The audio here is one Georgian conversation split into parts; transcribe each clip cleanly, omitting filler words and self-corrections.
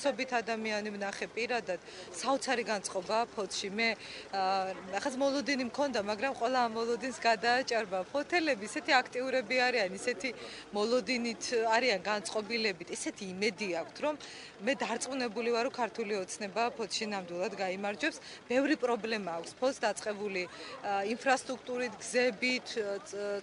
ათასობით ადამიანი ვნახე პირადად, საოცარი განწყობაა ფოთში. მე ახაც მოლოდინი მქონდა, მაგრამ ყველა ამ მოლოდინს გადააჭარბა. ფოთელები ისეთი აქტიურები არიან, ისეთი მოლოდინით არიან განწყობილებით, ისეთი იმედი აქვთ, რომ მე დარწმუნებული ვარ, რომ ქართული ოცნება ფოთში ნამდვილად გაიმარჯვებს. ბევრი პრობლემა აქვს ფოთს დაწყებული ინფრასტრუქტურით, გზებით,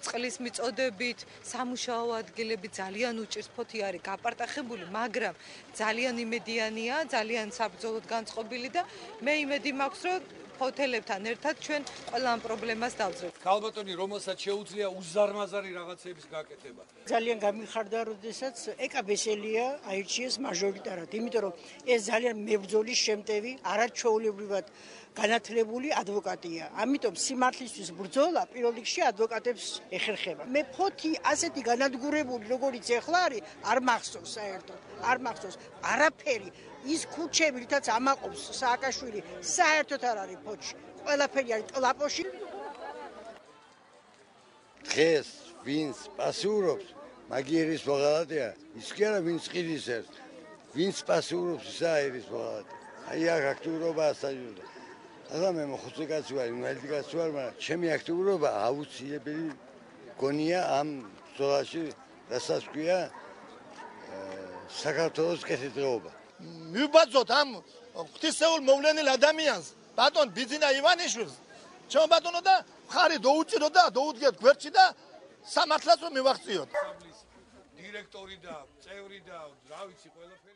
წყლის მიწოდებით, სამუშაო ადგილები ძალიან უჭირს, ფოთი არის გაპარტახებული, მაგრამ ძალიან იმედიანია, ძალიან საბრძოლოდ განწყობილი და მე იმედი მაქვს, რომ ფოთელებთან ერთად ჩვენ ყველა ამ პრობლემას დავძლებთ. ქალბატონი, რომელსაც შეუძლია უზარმაზარი რაღაცების გაკეთება. ძალიან გამიხარდა, როდესაც ეკა ბესელია აირჩიეს მაჟორიტარად, იმიტომ რომ ეს ძალიან მებრძოლის შემტევი, არაჩვეულებრივად განათლებული ადვოკატია. ამიტომ სიმართლისთვის ბრძოლა პირველ რიგში ადვოკატებს ეხერხება. მე ფოთი ასეთი განადგურებული, როგორიც ეხლა არის, არ მახსოვს საერთოდ. არ მახსოვს არაფერი. ის ქუჩები, რითაც ამაყობს სააკაშვილი, საერთოდ არ არის ფოთში. ყველაფერი არის ტლაპოში. დღეს ვინც პასუურობს, მაგიერის მოღალატეა. ის კი არა ვინც ყიდის ერთ. ვინც პასუურობს, ისა ერის მოღალატე. აი აქ აქტიურობა ასაჯულდა. ახლა მე მოხუცი კაცი ვარ, ინვალიდი კაცი ვარ, მაგრამ ჩემი აქტიურობა აუცილებელი გონია ამ ბრძოლაში, რასაც ქვია საქართველოს კეთილდღეობა. მივბაძოთ ამ ღვთისმსეულ მოვლენილ ადამიანს, ბატონ ბიძინა ივანიშვილს, ჩემო ბატონო და მხარი დაუჭირო და დაუდგეთ გვერდში და სამართლაც რომ მივახციოთ. დირექტორი და წევრი და რა ვიცი ყველაფერი